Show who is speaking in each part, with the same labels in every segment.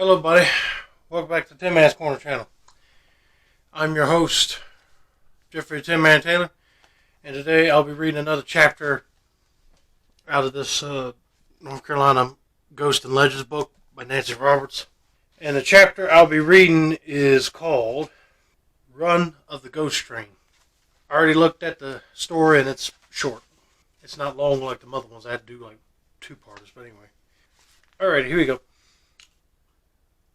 Speaker 1: Hello, buddy. Welcome back to Tin Man's Corner channel. I'm your host, Jeffrey Tin Man Taylor, and today I'll be reading another chapter out of this North Carolina Ghost and Legends book by Nancy Roberts. And the chapter I'll be reading is called Run of the Ghost Train. I already looked at the story and it's short. It's not long like the other ones. I had to do like two-parters, but anyway. Alright, here we go.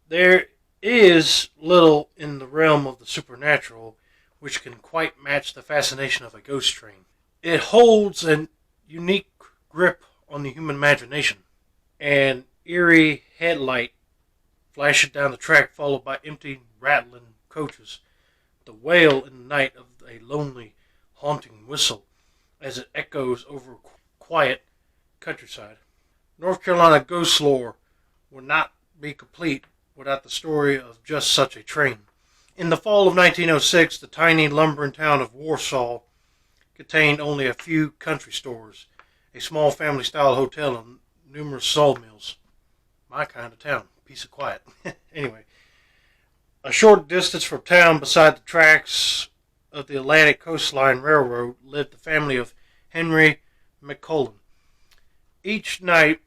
Speaker 1: There is little in the realm of the supernatural which can quite match the fascination of a ghost train. It holds an unique grip on the human imagination. An eerie headlight flashes down the track, followed by empty, rattling coaches. The wail in the night of a lonely, haunting whistle as it echoes over quiet countryside. North Carolina ghost lore would not be complete without the story of just such a train. In the fall of 1906, the tiny lumbering town of Warsaw contained only a few country stores, a small family-style hotel, and numerous sawmills. My kind of town. Peace and quiet. Anyway, a short distance from town, beside the tracks of the Atlantic Coastline Railroad, lived the family of Henry McCullen. Each night,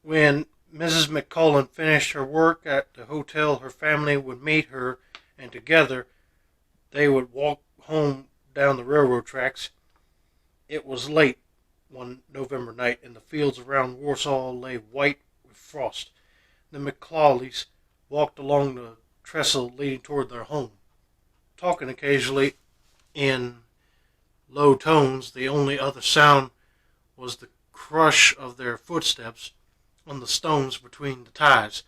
Speaker 1: when Mrs. McCullen finished her work at the hotel, her family would meet her, and together they would walk home down the railroad tracks. It was late one November night, and the fields around Warsaw lay white with frost. The McCullens walked along the trestle leading toward their home, talking occasionally in low tones. The only other sound was the crush of their footsteps on the stones between the ties.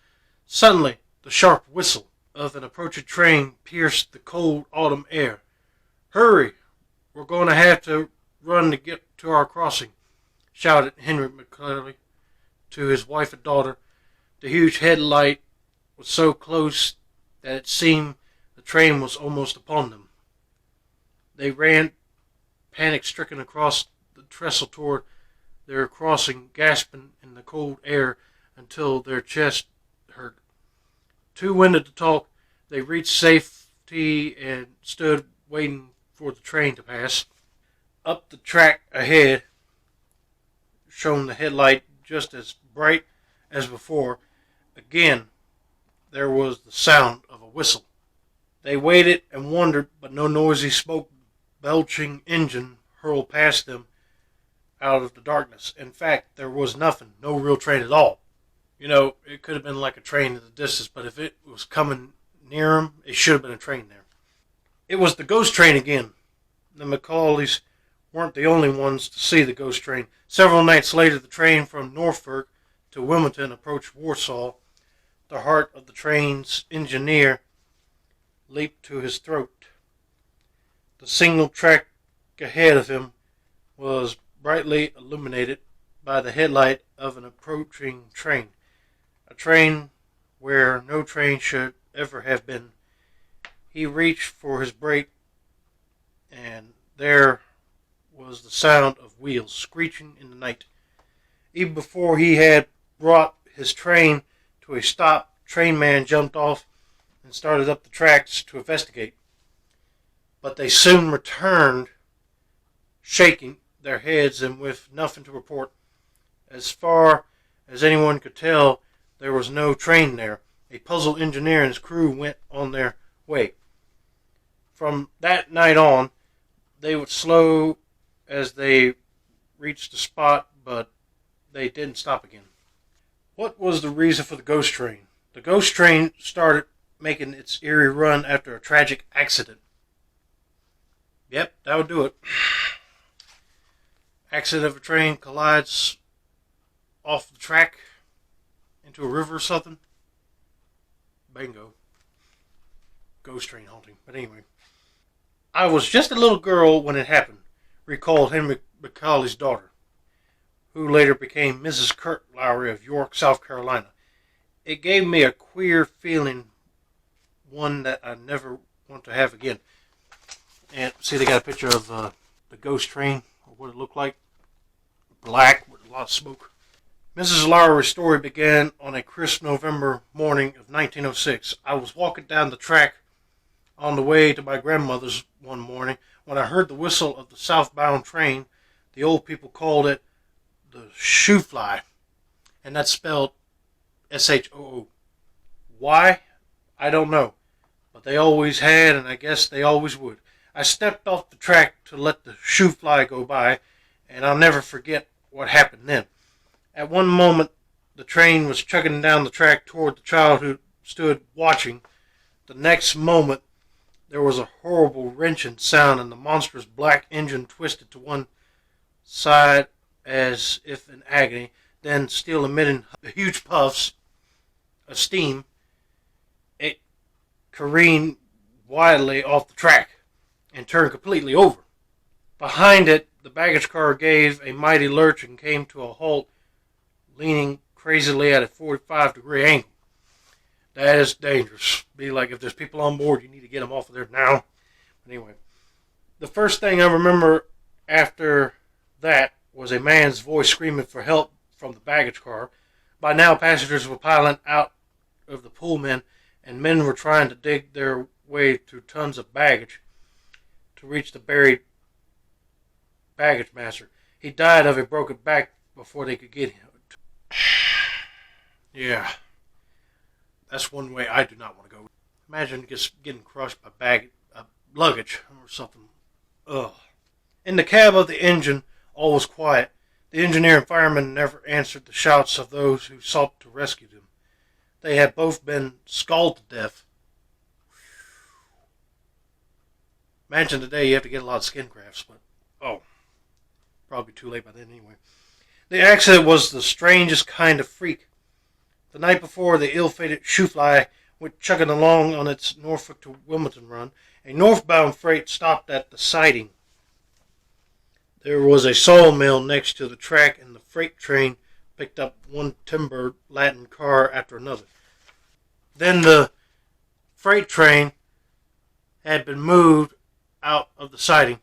Speaker 1: Suddenly, the sharp whistle of an approaching train pierced the cold autumn air. "Hurry! We're going to have to run to get to our crossing," shouted Henry McCullen to his wife and daughter. The huge headlight was so close that it seemed the train was almost upon them. They ran panic-stricken across the trestle toward their crossing, gasping in the cold air until their chests hurt. Too winded to talk, they reached safety and stood waiting for the train to pass. Up the track ahead shone the headlight, just as bright as before. Again, there was the sound of a whistle. They waited and wondered, but no noisy smoke belching engine hurled past them out of the darkness. In fact, there was nothing, no real train at all. You know, it could have been like a train at a distance, but if it was coming near them, it should have been a train there. It was the ghost train again. The McCullens weren't the only ones to see the ghost train. Several nights later, the train from Norfolk to Wilmington approached Warsaw. The heart of the train's engineer leaped to his throat. The single track ahead of him was brightly illuminated by the headlight of an approaching train. A train where no train should ever have been. He reached for his brake, and there was the sound of wheels screeching in the night. Even before he had brought his train to a stop, trainman jumped off and started up the tracks to investigate. But they soon returned, shaking their heads and with nothing to report. As far as anyone could tell, there was no train there. A puzzled engineer and his crew went on their way. From that night on, they would slow as they reached the spot, but they didn't stop again. What was the reason for the ghost train? The ghost train started making its eerie run after a tragic accident. Yep, that would do it. Accident of a train collides off the track into a river or something. Bingo. Ghost train haunting. But anyway. "I was just a little girl when it happened," recalled Henry McCullen's daughter, who later became Mrs. Kurt Lowry of York, South Carolina. "It gave me a queer feeling, one that I never want to have again." And see, they got a picture of the ghost train, or what it looked like. Black with a lot of smoke. Mrs. Lowry's story began on a crisp November morning of 1906. I was walking down the track on the way to my grandmother's one morning when I heard the whistle of the southbound train. The old people called it the shoe fly, and that's spelled S-H-O-O. Why? I don't know, but they always had, and I guess they always would. I stepped off the track to let the shoe fly go by, and I'll never forget what happened then. At one moment, the train was chugging down the track toward the child who stood watching. The next moment, there was a horrible wrenching sound, and the monstrous black engine twisted to one side as if in agony, then, still emitting huge puffs of steam, it careened wildly off the track and turned completely over. Behind it, the baggage car gave a mighty lurch and came to a halt, leaning crazily at a 45-degree angle. That is dangerous. Be like, if there's people on board, you need to get them off of there now. But anyway, the first thing I remember after that was a man's voice screaming for help from the baggage car. By now, passengers were piling out of the Pullman, and men were trying to dig their way through tons of baggage to reach the buried baggage master. He died of a broken back before they could get him. Yeah, that's one way I do not want to go. Imagine just getting crushed by luggage or something. Ugh. In the cab of the engine, all was quiet. The engineer and fireman never answered the shouts of those who sought to rescue them. They had both been scalded to death. Imagine today you have to get a lot of skin grafts, but probably too late by then anyway. The accident was the strangest kind of freak. The night before, the ill-fated shoe fly went chugging along on its Norfolk to Wilmington run. A northbound freight stopped at the siding. There was a sawmill next to the track, and the freight train picked up one timber laden car after another. Then the freight train had been moved out of the siding.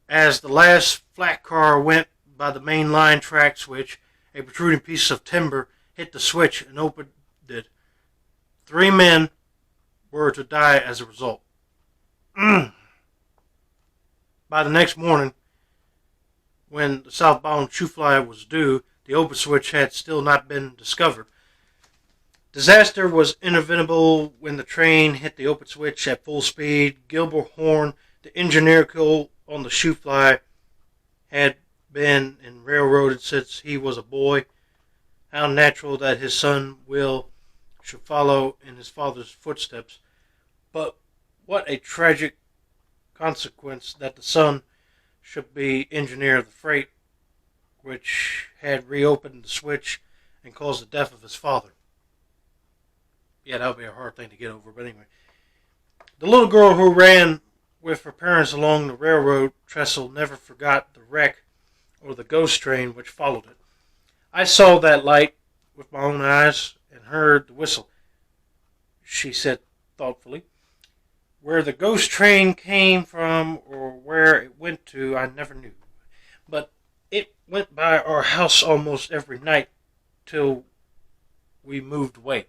Speaker 1: As the last flat car went by the main line track switch, a protruding piece of timber hit the switch and opened it. 3 men were to die as a result. By the next morning, when the southbound shoe fly was due, the open switch had still not been discovered. Disaster was inevitable when the train hit the open switch at full speed. Gilbert Horn, the engineer on the shoe fly, had been in railroaded since he was a boy. How natural that his son Will should follow in his father's footsteps. But what a tragic consequence that the son should be engineer of the freight, which had reopened the switch and caused the death of his father. Yeah, that would be a hard thing to get over, but anyway. The little girl who ran with her parents along the railroad trestle never forgot the wreck or the ghost train which followed it. I saw that light with my own eyes and heard the whistle, she said thoughtfully. Where the ghost train came from or where it went to, I never knew. But it went by our house almost every night till we moved away.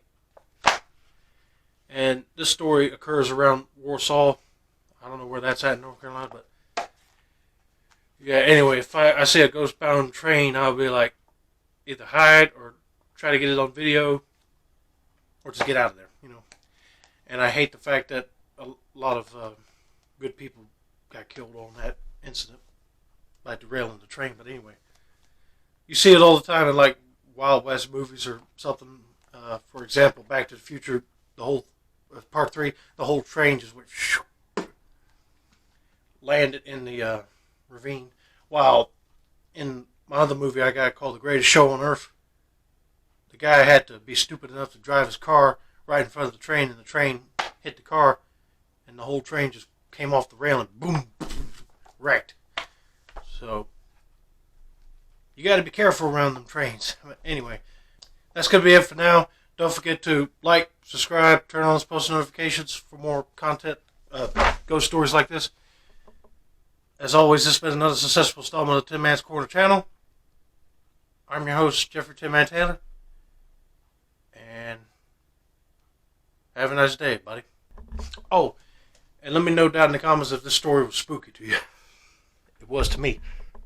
Speaker 1: And this story occurs around Warsaw. I don't know where that's at in North Carolina, but yeah, anyway, if I see a ghost-bound train, I'll be like, either hide or try to get it on video or just get out of there, you know. And I hate the fact that a lot of good people got killed on that incident by derailing the train. But anyway, you see it all the time in like Wild West movies or something. For example, Back to the Future, the whole Part 3, the whole train just went landed in the ravine. While in my other movie I got called The Greatest Show on Earth, the guy had to be stupid enough to drive his car right in front of the train, and the train hit the car, and the whole train just came off the rail and boom, wrecked. So you got to be careful around them trains. But anyway, that's going to be it for now. Don't forget to like, subscribe, turn on those post notifications for more content, ghost stories like this. As always, this has been another successful installment of the Tin Man's Corner channel. I'm your host, Jeffrey Tim Man Taylor. And have a nice day, buddy. Oh, and let me know down in the comments if this story was spooky to you. It was to me.